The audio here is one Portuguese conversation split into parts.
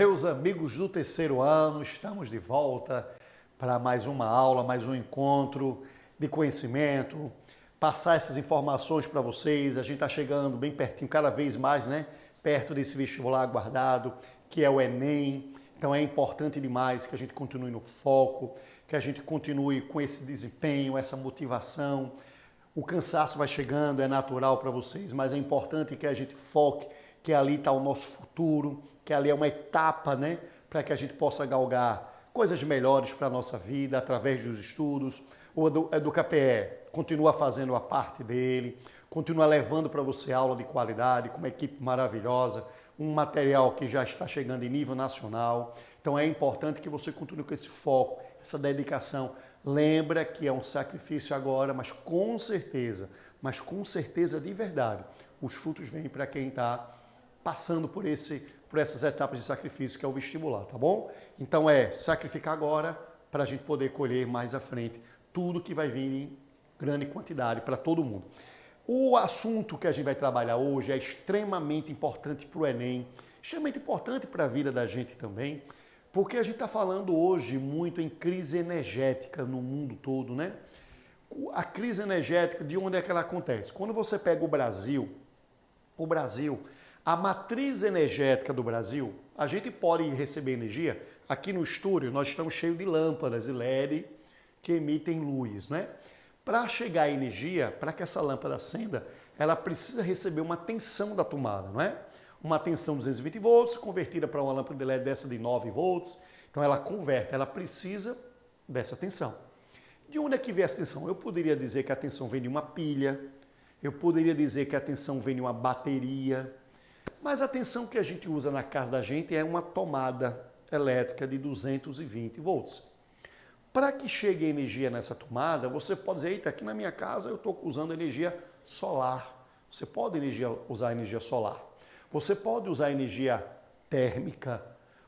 Meus amigos do terceiro ano, estamos de volta para mais uma aula, mais um encontro de conhecimento, passar essas informações para vocês. A gente está chegando bem pertinho, cada vez mais, né? Perto desse vestibular aguardado, que é o Enem. Então é importante demais que a gente continue no foco, que a gente continue com esse desempenho, essa motivação. O cansaço vai chegando, é natural para vocês, mas é importante que a gente foque, que ali está o nosso futuro, que ali é uma etapa, né, para que a gente possa galgar coisas melhores para a nossa vida através dos estudos. O EducaPE continua fazendo a parte dele, continua levando para você aula de qualidade, com uma equipe maravilhosa, um material que já está chegando em nível nacional. Então é importante que você continue com esse foco, essa dedicação. Lembra que é um sacrifício agora, mas com certeza de verdade, os frutos vêm para quem está passando por essas etapas de sacrifício que é o vestibular, tá bom? Então é sacrificar agora para a gente poder colher mais à frente tudo que vai vir em grande quantidade para todo mundo. O assunto que a gente vai trabalhar hoje é extremamente importante para o Enem, extremamente importante para a vida da gente também, porque a gente está falando hoje muito em crise energética no mundo todo, né? A crise energética, de onde é que ela acontece? Quando você pega o Brasil, a matriz energética do Brasil, a gente pode receber energia. Aqui no estúdio nós estamos cheios de lâmpadas e LED que emitem luz, né? Para chegar a energia, para que essa lâmpada acenda, ela precisa receber uma tensão da tomada, não é? Uma tensão de 220 volts, convertida para uma lâmpada de LED dessa de 9 volts. Então ela converte, ela precisa dessa tensão. De onde é que vem essa tensão? Eu poderia dizer que a tensão vem de uma pilha, eu poderia dizer que a tensão vem de uma bateria, mas a tensão que a gente usa na casa da gente é uma tomada elétrica de 220 volts. Para que chegue energia nessa tomada, você pode dizer, eita, aqui na minha casa eu estou usando energia solar. Você pode usar energia solar. Você pode usar energia térmica.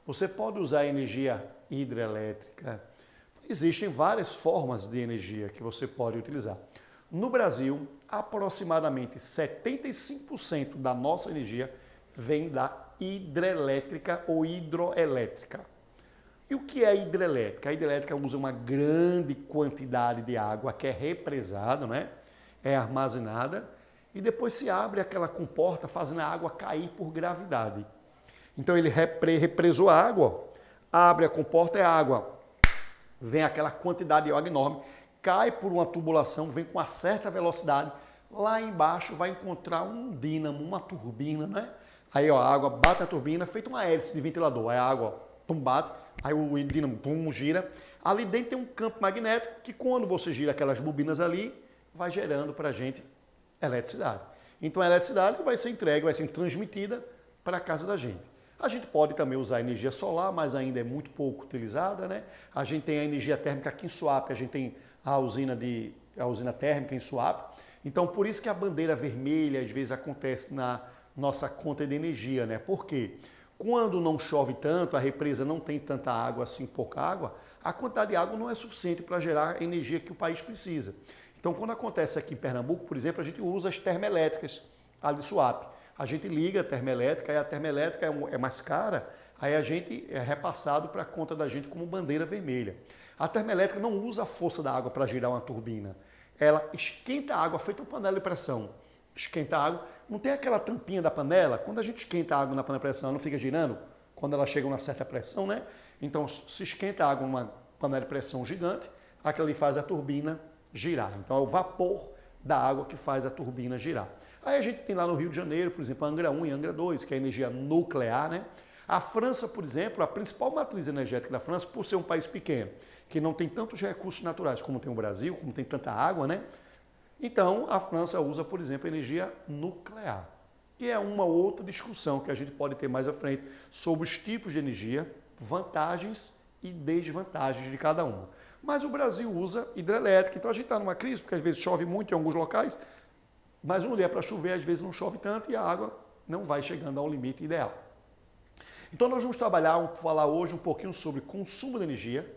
Você pode usar energia hidrelétrica. Existem várias formas de energia que você pode utilizar. No Brasil, aproximadamente 75% da nossa energia vem da hidrelétrica ou hidroelétrica. E o que é hidrelétrica? A hidrelétrica usa uma grande quantidade de água que é represada, né? É armazenada e depois se abre aquela comporta fazendo a água cair por gravidade. Então ele represou a água, abre a comporta e a água vem aquela quantidade de água enorme, cai por uma tubulação, vem com uma certa velocidade, lá embaixo vai encontrar um dínamo, uma turbina, né? Aí ó, a água bate na turbina, feita uma hélice de ventilador, aí a água bate, aí o dínamo gira. Ali dentro tem um campo magnético que quando você gira aquelas bobinas ali, vai gerando para a gente eletricidade. Então a eletricidade vai ser entregue, vai ser transmitida para a casa da gente. A gente pode também usar energia solar, mas ainda é muito pouco utilizada, né? A gente tem a energia térmica aqui em Suape, a gente tem a usina térmica em Suape. Então por isso que a bandeira vermelha às vezes acontece na nossa conta de energia, né? Por quê? Quando não chove tanto, a represa não tem tanta água assim, pouca água, a quantidade de água não é suficiente para gerar a energia que o país precisa. Então, quando acontece aqui em Pernambuco, por exemplo, a gente usa as termoelétricas ali de Suape. A gente liga a termoelétrica, aí a termoelétrica é mais cara, aí a gente é repassado para a conta da gente como bandeira vermelha. A termoelétrica não usa a força da água para girar uma turbina. Ela esquenta a água, feita uma panela de pressão. Esquenta a água, não tem aquela tampinha da panela? Quando a gente esquenta a água na panela de pressão, ela não fica girando? Quando ela chega a uma certa pressão, né? Então, se esquenta a água numa panela de pressão gigante, aquilo ali faz a turbina girar. Então, é o vapor da água que faz a turbina girar. Aí a gente tem lá no Rio de Janeiro, por exemplo, a Angra 1 e a Angra 2, que é a energia nuclear, né? A França, por exemplo, a principal matriz energética da França, por ser um país pequeno, que não tem tantos recursos naturais como tem o Brasil, como tem tanta água, né? Então, a França usa, por exemplo, energia nuclear, que é uma outra discussão que a gente pode ter mais à frente sobre os tipos de energia, vantagens e desvantagens de cada uma. Mas o Brasil usa hidrelétrica, então a gente está numa crise, porque às vezes chove muito em alguns locais, mas onde é para chover, às vezes não chove tanto e a água não vai chegando ao limite ideal. Então nós vamos falar hoje um pouquinho sobre consumo de energia,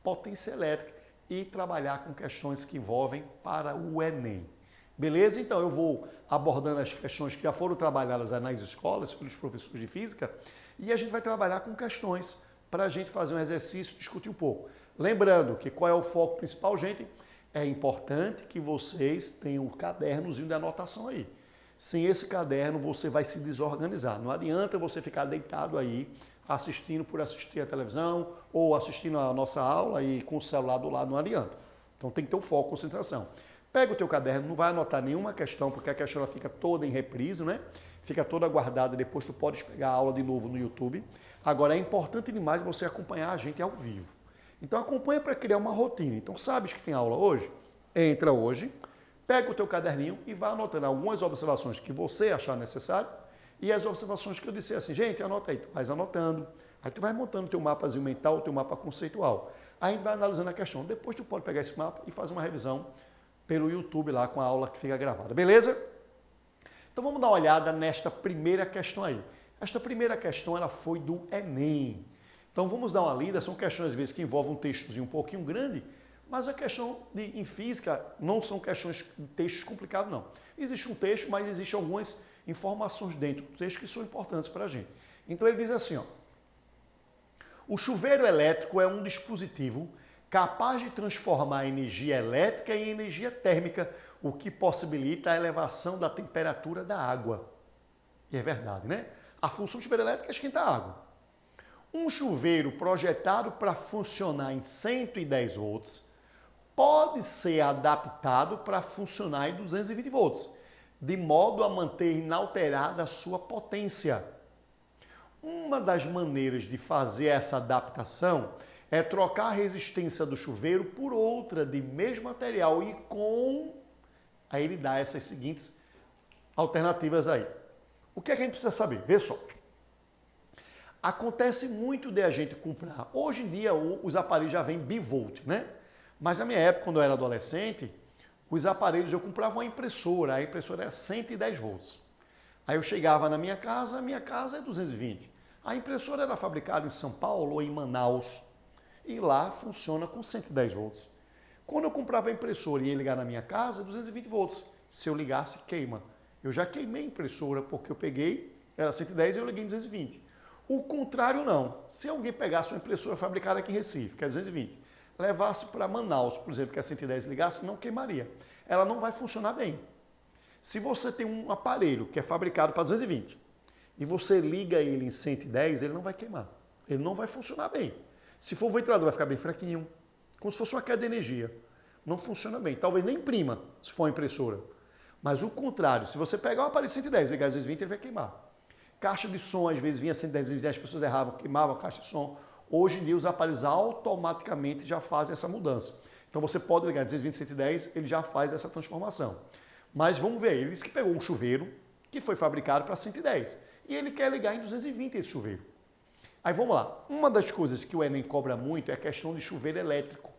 potência elétrica, e trabalhar com questões que envolvem para o Enem. Beleza? Então eu vou abordando as questões que já foram trabalhadas nas escolas pelos professores de física E a gente vai trabalhar com questões para a gente fazer um exercício, discutir um pouco. Lembrando que qual é o foco principal, gente? É importante que vocês tenham um cadernozinho de anotação aí. Sem esse caderno, você vai se desorganizar. Não adianta você ficar deitado aí, assistindo por assistir a televisão ou assistindo a nossa aula e com o celular do lado, não adianta. Então tem que ter o foco, concentração. Pega o teu caderno, não vai anotar nenhuma questão, porque a questão ela fica toda em reprise, né? Fica toda guardada, depois tu pode pegar a aula de novo no YouTube. Agora é importante demais você acompanhar a gente ao vivo. Então acompanha para criar uma rotina. Então sabes que tem aula hoje? Entra hoje, pega o teu caderninho e vai anotando algumas observações que você achar necessário e as observações que eu disse assim, gente, anota aí, tu vais anotando, aí tu vai montando o teu mapazinho mental, o teu mapa conceitual. Aí a gente vai analisando a questão. Depois tu pode pegar esse mapa e fazer uma revisão pelo YouTube lá com a aula que fica gravada, beleza? Então vamos dar uma olhada nesta primeira questão aí. Esta primeira questão ela foi do Enem. Então vamos dar uma lida, são questões às vezes que envolvem um textozinho um pouquinho grande, mas a questão em física não são questões de textos complicados não. Existe um texto, mas existem algumas informações dentro do texto que são importantes para a gente. Então ele diz assim, ó, o chuveiro elétrico é um dispositivo capaz de transformar a energia elétrica em energia térmica, o que possibilita a elevação da temperatura da água. E é verdade, né? A função do chuveiro elétrico é esquentar a água. Um chuveiro projetado para funcionar em 110 volts pode ser adaptado para funcionar em 220 volts, de modo a manter inalterada a sua potência. Uma das maneiras de fazer essa adaptação é trocar a resistência do chuveiro por outra de mesmo material e com... Aí ele dá essas seguintes alternativas aí. O que é que a gente precisa saber? Vê só. Acontece muito de a gente comprar. Hoje em dia os aparelhos já vêm bivolt, né? Mas na minha época, quando eu era adolescente, os aparelhos eu comprava uma impressora. A impressora era 110 volts. Aí eu chegava na minha casa, a minha casa é 220. A impressora era fabricada em São Paulo ou em Manaus. E lá funciona com 110 volts. Quando eu comprava a impressora e ia ligar na minha casa, 220 volts. Se eu ligasse, queima. Eu já queimei a impressora porque eu peguei, era 110 e eu liguei em 220. O contrário não. Se alguém pegasse uma impressora fabricada aqui em Recife, que é 220, levasse para Manaus, por exemplo, que é 110 e ligasse, não queimaria. Ela não vai funcionar bem. Se você tem um aparelho que é fabricado para 220 e você liga ele em 110, ele não vai queimar. Ele não vai funcionar bem. Se for o ventilador, vai ficar bem fraquinho, como se fosse uma queda de energia. Não funciona bem. Talvez nem imprima, se for uma impressora. Mas o contrário, se você pegar um aparelho 110 e ligar 220, ele vai queimar. Caixa de som, às vezes, vinha 110, 210, as pessoas erravam, queimavam a caixa de som. Hoje em dia, os aparelhos automaticamente já fazem essa mudança. Então, você pode ligar 220, 110, ele já faz essa transformação. Mas vamos ver, ele disse que pegou um chuveiro que foi fabricado para 110 e ele quer ligar em 220 esse chuveiro. Aí vamos lá, uma das coisas que o Enem cobra muito é a questão de chuveiro elétrico.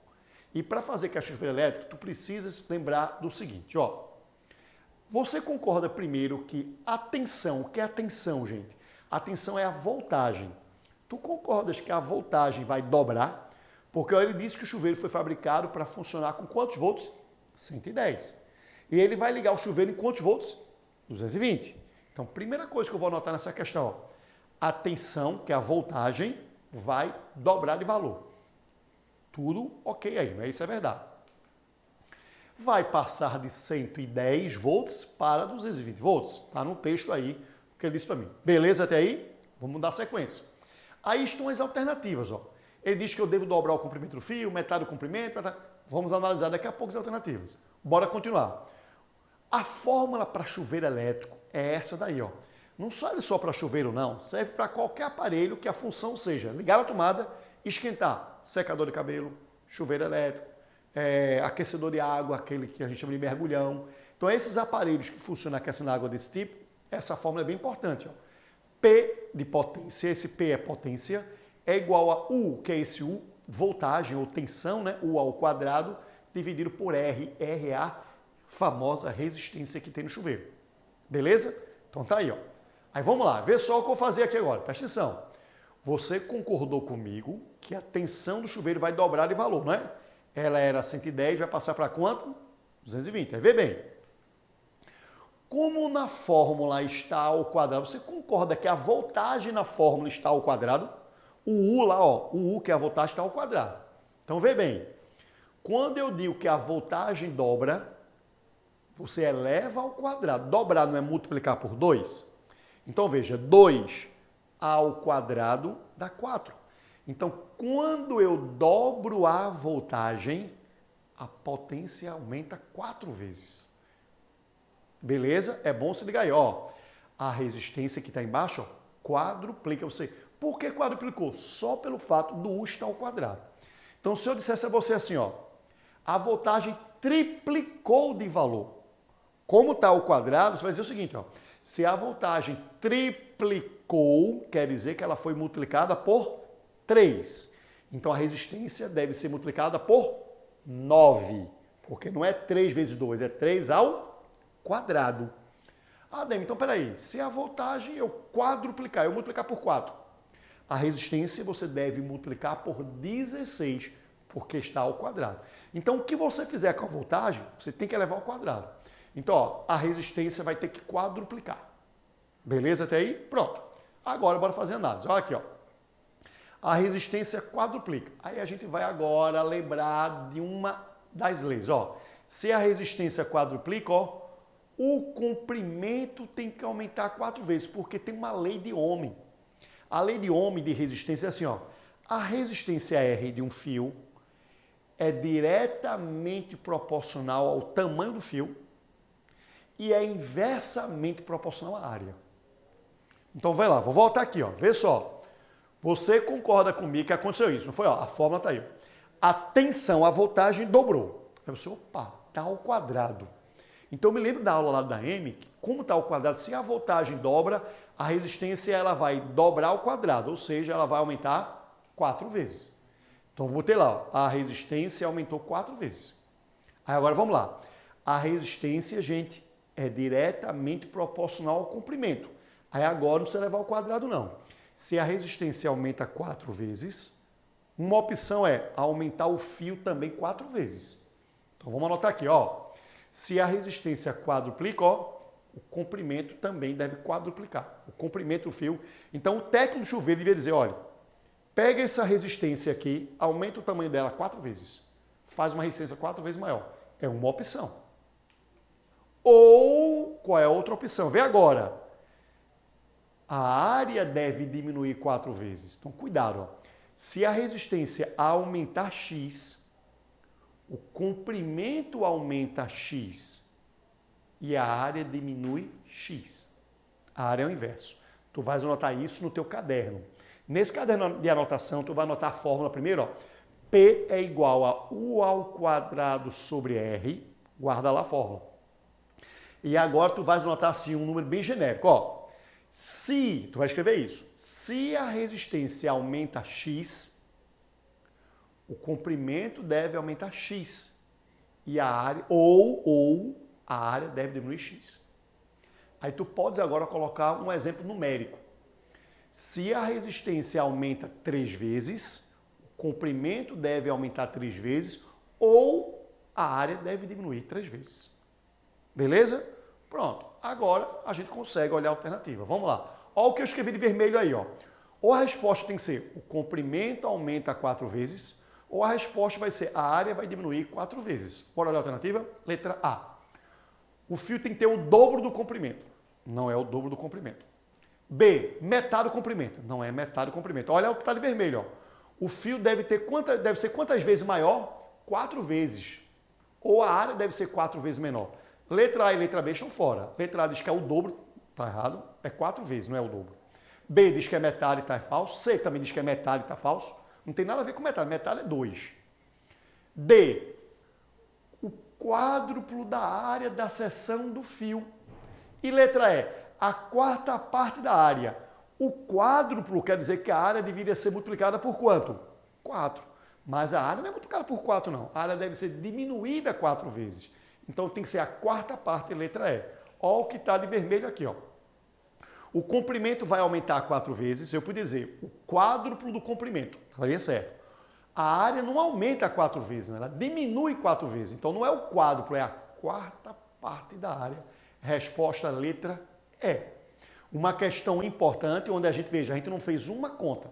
E para fazer questão de chuveiro elétrico, tu precisas lembrar do seguinte, ó. Você concorda primeiro que a tensão, o que é a tensão, gente? A tensão é a voltagem. Tu concordas que a voltagem vai dobrar? Porque ó, ele disse que o chuveiro foi fabricado para funcionar com quantos volts? 110. E ele vai ligar o chuveiro em quantos volts? 220. Então, primeira coisa que eu vou anotar nessa questão, ó, a tensão, que é a voltagem, vai dobrar de valor. Tudo ok aí, mas isso é verdade. Vai passar de 110 volts para 220 volts. Está no texto aí que ele disse para mim. Beleza até aí? Vamos dar sequência. Aí estão as alternativas. Ó. Ele diz que eu devo dobrar o comprimento do fio, metade do comprimento. Metade... Vamos analisar daqui a pouco as alternativas. Bora continuar. A fórmula para chuveiro elétrico é essa daí. Ó. Não serve só para chuveiro, não. Serve para qualquer aparelho que a função seja ligar a tomada, esquentar. Secador de cabelo, chuveiro elétrico, aquecedor de água, aquele que a gente chama de mergulhão. Então, esses aparelhos que funcionam aquecendo água desse tipo, essa fórmula é bem importante. Ó. P de potência, esse P é potência, é igual a U, que é esse U, voltagem ou tensão, né? U ao quadrado, dividido por R, R é a famosa resistência que tem no chuveiro. Beleza? Então tá aí, ó. Aí vamos lá, vê só o que eu vou fazer aqui agora, presta atenção. Você concordou comigo que a tensão do chuveiro vai dobrar de valor, não é? Ela era 110, vai passar para quanto? 220, vê bem. Como na fórmula está ao quadrado, você concorda que a voltagem na fórmula está ao quadrado? O U lá, ó, o U que é a voltagem está ao quadrado. Então vê bem, quando eu digo que a voltagem dobra, você eleva ao quadrado. Dobrar não é multiplicar por 2? Então veja, 2 ao quadrado dá 4. Então quando eu dobro a voltagem, a potência aumenta 4 vezes. Beleza? É bom se ligar aí, ó. A resistência que está embaixo, ó, quadruplica. Você, por que quadruplicou? Só pelo fato do U estar ao quadrado. Então, se eu dissesse a você assim, ó, a voltagem triplicou de valor. Como está ao quadrado, você vai dizer o seguinte, ó, se a voltagem triplicou, quer dizer que ela foi multiplicada por 3. Então, a resistência deve ser multiplicada por 9. Porque não é 3 vezes 2, é 3 ao quadrado. Ah, Demi, então peraí, se a voltagem eu quadruplicar, eu multiplicar por 4, a resistência você deve multiplicar por 16, porque está ao quadrado. Então o que você fizer com a voltagem, você tem que elevar ao quadrado. Então, ó, a resistência vai ter que quadruplicar. Beleza até aí? Pronto. Agora bora fazer análise. Olha aqui, ó. A resistência quadruplica. Aí a gente vai agora lembrar de uma das leis, ó. Se a resistência quadruplica, ó, o comprimento tem que aumentar 4 vezes, porque tem uma lei de Ohm. A lei de Ohm de resistência é assim, ó. A resistência R de um fio é diretamente proporcional ao tamanho do fio e é inversamente proporcional à área. Então vai lá, vou voltar aqui, ó. Vê só. Você concorda comigo que aconteceu isso, não foi? Ó, a fórmula tá aí. A tensão, a voltagem dobrou. Aí você, opa, tá ao quadrado. Então, eu me lembro da aula lá da M, que como está ao quadrado, se a voltagem dobra, a resistência ela vai dobrar ao quadrado, ou seja, ela vai aumentar 4 vezes. Então, vou ter lá, ó, a resistência aumentou 4 vezes. Aí, agora, vamos lá. A resistência, gente, é diretamente proporcional ao comprimento. Aí, agora, não precisa levar ao quadrado, não. Se a resistência aumenta 4 vezes, uma opção é aumentar o fio também 4 vezes. Então, vamos anotar aqui, ó. Se a resistência quadruplica, ó, o comprimento também deve quadruplicar. O comprimento do fio. Então, o técnico do chuveiro deveria dizer, olha, pega essa resistência aqui, aumenta o tamanho dela 4 vezes. Faz uma resistência 4 vezes maior. É uma opção. Ou, qual é a outra opção? Vê agora. A área deve diminuir 4 vezes. Então, cuidado. Ó. Se a resistência aumentar X, o comprimento aumenta X e a área diminui X. A área é o inverso. Tu vais anotar isso no teu caderno. Nesse caderno de anotação, tu vai anotar a fórmula primeiro, ó. P é igual a U ao quadrado sobre R. Guarda lá a fórmula. E agora tu vais anotar assim um número bem genérico, ó. Se, tu vai escrever isso, se a resistência aumenta X, o comprimento deve aumentar X e a área, ou a área deve diminuir X. Aí tu podes agora colocar um exemplo numérico. Se a resistência aumenta 3 vezes, o comprimento deve aumentar 3 vezes ou a área deve diminuir 3 vezes. Beleza? Pronto. Agora a gente consegue olhar a alternativa. Vamos lá. Olha o que eu escrevi de vermelho aí, ó. Ou a resposta tem que ser o comprimento aumenta 4 vezes, ou a resposta vai ser a área vai diminuir 4 vezes. Bora olhar a alternativa? Letra A. O fio tem que ter o dobro do comprimento. Não é o dobro do comprimento. B. Metade do comprimento. Não é metade do comprimento. Olha o que está de vermelho. Ó. O fio deve ser quantas vezes maior? 4 vezes. Ou a área deve ser 4 vezes menor. Letra A e letra B estão fora. Letra A diz que é o dobro. Está errado. É 4 vezes, não é o dobro. B diz que é metade e está falso. C também diz que é metade e está falso. Não tem nada a ver com metade. Metade é 2. D. O quádruplo da área da seção do fio. E letra E. A quarta parte da área. O quádruplo quer dizer que a área deveria ser multiplicada por quanto? 4. Mas a área não é multiplicada por 4, não. A área deve ser diminuída 4 vezes. Então tem que ser a quarta parte, letra E. Olha o que está de vermelho aqui, ó. O comprimento vai aumentar 4 vezes. Eu podia dizer o quádruplo do comprimento. Estaria certo. A área não aumenta 4 vezes, né? Ela diminui 4 vezes. Então não é o quádruplo, é a quarta parte da área. Resposta letra E. Uma questão importante onde a gente não fez uma conta.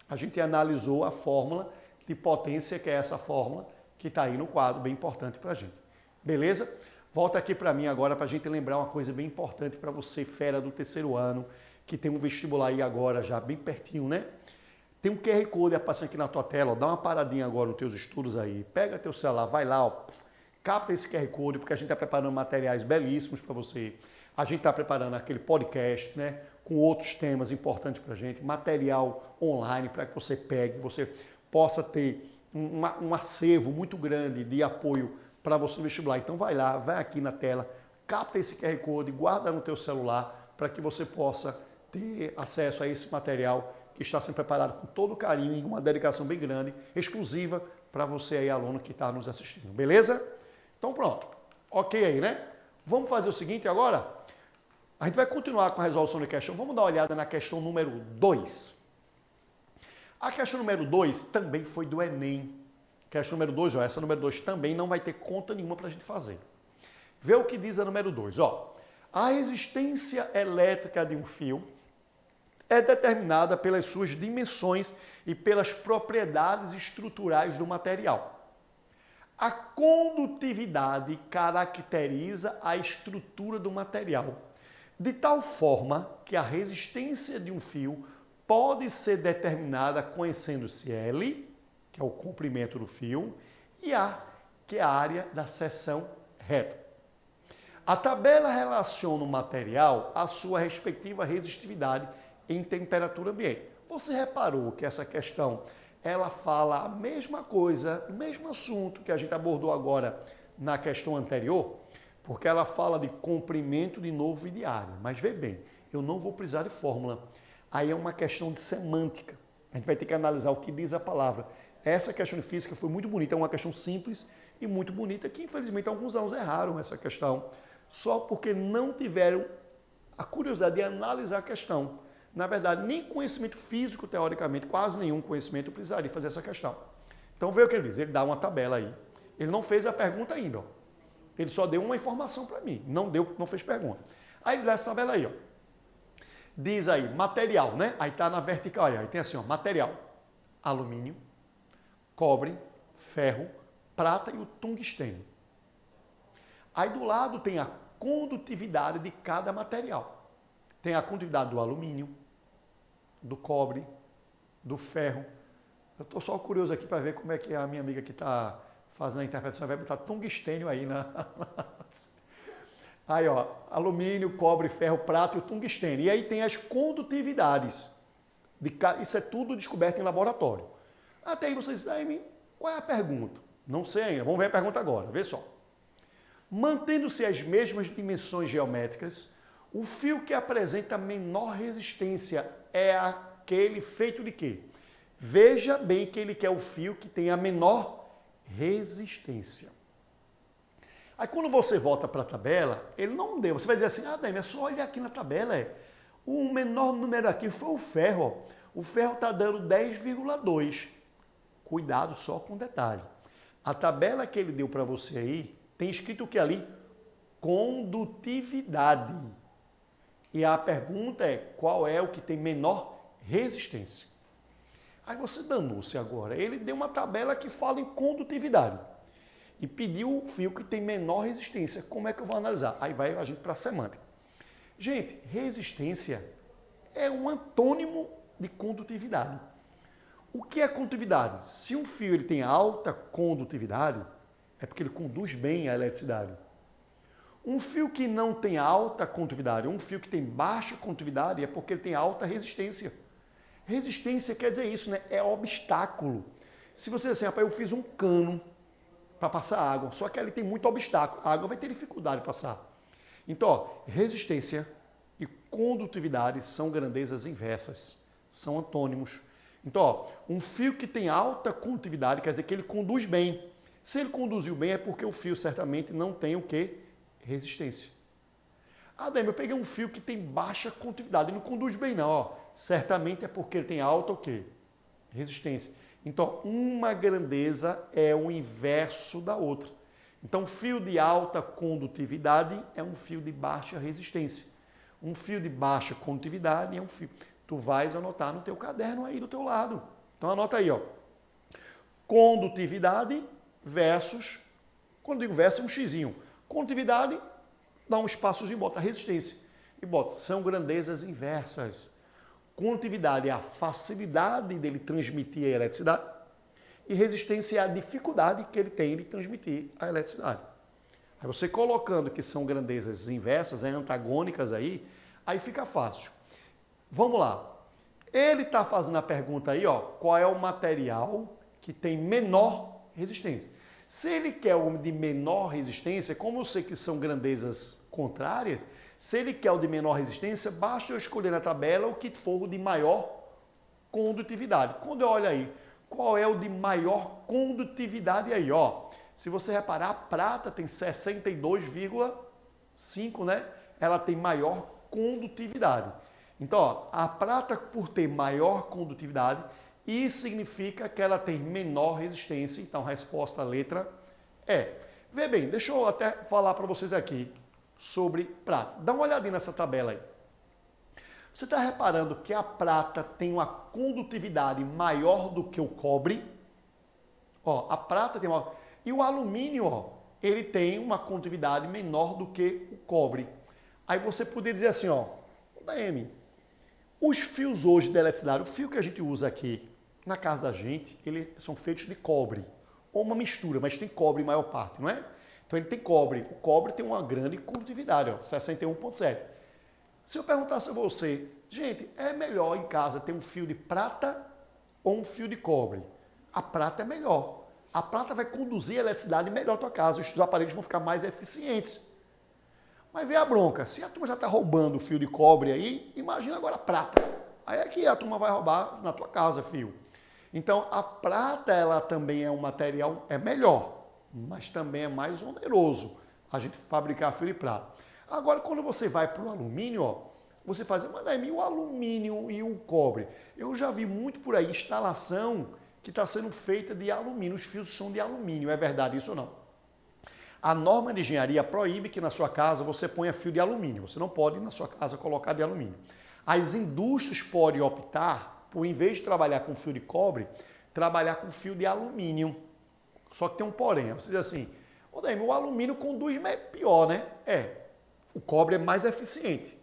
A gente analisou a fórmula de potência, que é essa fórmula que está aí no quadro, bem importante para a gente. Beleza? Volta aqui para mim agora para a gente lembrar uma coisa bem importante para você, fera do terceiro ano, que tem um vestibular aí agora já bem pertinho, né? Tem um QR Code passando aqui na tua tela, ó, dá uma paradinha agora nos teus estudos aí, pega teu celular, vai lá, ó, capta esse QR Code, porque a gente está preparando materiais belíssimos para você. A gente está preparando aquele podcast, né, com outros temas importantes para a gente, material online para que você pegue, você possa ter um acervo muito grande de apoio para você no vestibular. Então vai lá, vai aqui na tela, capta esse QR Code, guarda no teu celular para que você possa ter acesso a esse material que está sendo preparado com todo carinho e uma dedicação bem grande, exclusiva para você aí, aluno que está nos assistindo. Beleza? Então pronto. Ok aí, né? Vamos fazer o seguinte agora? A gente vai continuar com a resolução de questão. Vamos dar uma olhada na questão número 2. A questão número 2 também foi do Enem. Questão número 2, ó, essa número 2 também não vai ter conta nenhuma para a gente fazer. Vê o que diz a número 2. Ó. A resistência elétrica de um fio é determinada pelas suas dimensões e pelas propriedades estruturais do material. A condutividade caracteriza a estrutura do material, de tal forma que a resistência de um fio pode ser determinada conhecendo-se L, que é o comprimento do fio, e A, que é a área da seção reta. A tabela relaciona o material à sua respectiva resistividade em temperatura ambiente. Você reparou que essa questão, ela fala a mesma coisa, o mesmo assunto que a gente abordou agora na questão anterior, porque ela fala de comprimento de novo e de área. Mas vê bem, eu não vou precisar de fórmula. Aí é uma questão de semântica. A gente vai ter que analisar o que diz a palavra. Essa questão de física foi muito bonita, é uma questão simples e muito bonita, que infelizmente alguns alunos erraram essa questão, só porque não tiveram a curiosidade de analisar a questão. Na verdade, nem conhecimento físico, teoricamente, quase nenhum conhecimento precisaria fazer essa questão. Então, vê o que ele diz. Ele dá uma tabela aí. Ele não fez a pergunta ainda. Ó. Ele só deu uma informação para mim. Não fez pergunta. Aí ele dá essa tabela aí. Ó. Diz aí, material, né? Aí tá na vertical. Aí tem assim, ó, material. Alumínio, cobre, ferro, prata e o tungstênio. Aí do lado tem a condutividade de cada material. Tem a condutividade do alumínio, do cobre, do ferro. Eu estou só curioso aqui para ver como é que a minha amiga que está fazendo a interpretação vai botar tungstênio aí na... Aí, ó, alumínio, cobre, ferro, prata e o tungstênio. E aí tem as condutividades. Isso é tudo descoberto em laboratório. Até aí vocês dizem, qual é a pergunta? Não sei ainda, vamos ver a pergunta agora, vê só. Mantendo-se as mesmas dimensões geométricas, o fio que apresenta menor resistência é aquele feito de quê? Veja bem que ele quer o fio que tem a menor resistência. Aí quando você volta para a tabela, ele não deu. Você vai dizer assim, Daime, é só olhar aqui na tabela. O menor número aqui foi o ferro. Ó. O ferro está dando 10,2. Cuidado só com o detalhe. A tabela que ele deu para você aí, tem escrito o que ali? Condutividade. E a pergunta é, qual é o que tem menor resistência? Aí você danou-se agora. Ele deu uma tabela que fala em condutividade. E pediu o fio que tem menor resistência. Como é que eu vou analisar? Aí vai a gente para a semântica. Gente, resistência é um antônimo de condutividade. O que é condutividade? Se um fio ele tem alta condutividade, é porque ele conduz bem a eletricidade. Um fio que não tem alta condutividade, um fio que tem baixa condutividade, é porque ele tem alta resistência. Resistência quer dizer isso, né? É obstáculo. Se você diz assim, rapaz, eu fiz um cano para passar água, só que ele tem muito obstáculo, a água vai ter dificuldade de passar. Então, ó, resistência e condutividade são grandezas inversas, são antônimos. Então, ó, um fio que tem alta condutividade quer dizer que ele conduz bem. Se ele conduziu bem é porque o fio certamente não tem o quê? Resistência. Daime, eu peguei um fio que tem baixa condutividade, ele não conduz bem não, ó. Certamente é porque ele tem alta o quê? Resistência. Então, uma grandeza é o inverso da outra. Então, fio de alta condutividade é um fio de baixa resistência. Um fio de baixa condutividade é um fio. Tu vais anotar no teu caderno aí do teu lado. Então, anota aí, ó. Condutividade versus, quando digo versus, é um xizinho. Condutividade, dá um espaçozinho, bota resistência. E bota, são grandezas inversas. Condutividade é a facilidade dele transmitir a eletricidade e resistência é a dificuldade que ele tem de transmitir a eletricidade. Aí você colocando que são grandezas inversas, antagônicas aí fica fácil. Vamos lá. Ele está fazendo a pergunta aí, ó, qual é o material que tem menor resistência. Se ele quer o de menor resistência, como eu sei que são grandezas contrárias, se ele quer o de menor resistência, basta eu escolher na tabela o que for o de maior condutividade. Quando eu olho aí, qual é o de maior condutividade aí, ó? Se você reparar, a prata tem 62,5, né? Ela tem maior condutividade. Então, ó, a prata, por ter maior condutividade, isso significa que ela tem menor resistência. Então, a resposta, a letra é. Vê bem, deixa eu até falar para vocês aqui sobre prata. Dá uma olhadinha nessa tabela aí. Você está reparando que a prata tem uma condutividade maior do que o cobre? Ó, a prata tem uma... E o alumínio, ó, ele tem uma condutividade menor do que o cobre. Aí você poderia dizer assim, ó, DM, os fios hoje de eletricidade, o fio que a gente usa aqui na casa da gente, eles são feitos de cobre, ou uma mistura, mas tem cobre em maior parte, não é? Então ele tem cobre. O cobre tem uma grande condutividade, ó, 61,7. Se eu perguntasse a você, gente, é melhor em casa ter um fio de prata ou um fio de cobre? A prata é melhor. A prata vai conduzir a eletricidade melhor à tua casa. Os aparelhos vão ficar mais eficientes. Mas vê a bronca. Se a turma já está roubando o fio de cobre aí, imagina agora a prata. Aí é que a turma vai roubar na tua casa fio. Então, a prata, ela também é um material, é melhor, mas também é mais oneroso a gente fabricar fio de prata. Agora, quando você vai para o alumínio, ó, você faz, mas daí o alumínio e o cobre. Eu já vi muito por aí instalação que está sendo feita de alumínio, os fios são de alumínio, é verdade isso ou não? A norma de engenharia proíbe que na sua casa você ponha fio de alumínio, você não pode na sua casa colocar de alumínio. As indústrias podem optar por, em vez de trabalhar com fio de cobre, trabalhar com fio de alumínio. Só que tem um porém, você diz assim, o alumínio conduz pior, né? O cobre é mais eficiente,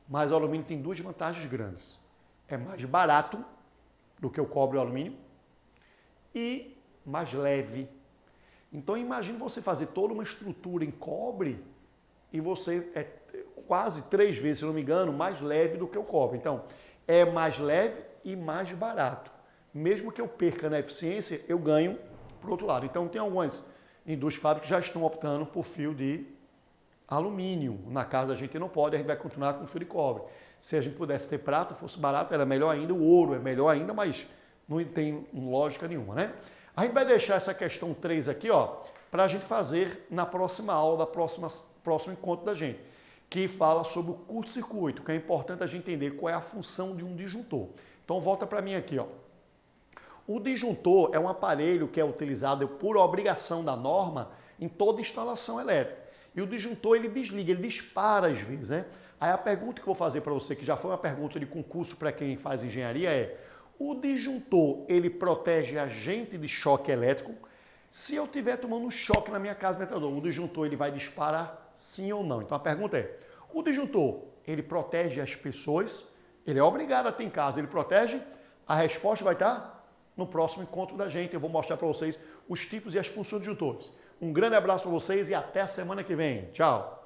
mas o alumínio tem duas vantagens grandes. É mais barato do que o cobre e o alumínio e mais leve. Então imagine você fazer toda uma estrutura em cobre e você é quase 3 vezes, se não me engano, mais leve do que o cobre. Então é mais leve e mais barato. Mesmo que eu perca na eficiência, eu ganho para o outro lado. Então tem algumas indústrias fábricas que já estão optando por fio de alumínio. Na casa a gente não pode, a gente vai continuar com fio de cobre. Se a gente pudesse ter prata, fosse barato, era melhor ainda. O ouro é melhor ainda, mas não tem lógica nenhuma, né? A gente vai deixar essa questão 3 aqui, ó, para a gente fazer na próxima aula, próximo encontro da gente, que fala sobre o curto-circuito, que é importante a gente entender qual é a função de um disjuntor. Então volta para mim aqui, ó. O disjuntor é um aparelho que é utilizado por obrigação da norma em toda instalação elétrica. E o disjuntor, ele desliga, ele dispara às vezes, né? Aí a pergunta que eu vou fazer para você, que já foi uma pergunta de concurso para quem faz engenharia, é: o disjuntor, ele protege a gente de choque elétrico? Se eu estiver tomando um choque na minha casa, o disjuntor, ele vai disparar sim ou não? Então a pergunta é: o disjuntor, ele protege as pessoas? Ele é obrigado a ter em casa, ele protege? A resposta vai estar no próximo encontro da gente. Eu vou mostrar para vocês os tipos e as funções de disjuntores. Um grande abraço para vocês e até a semana que vem. Tchau!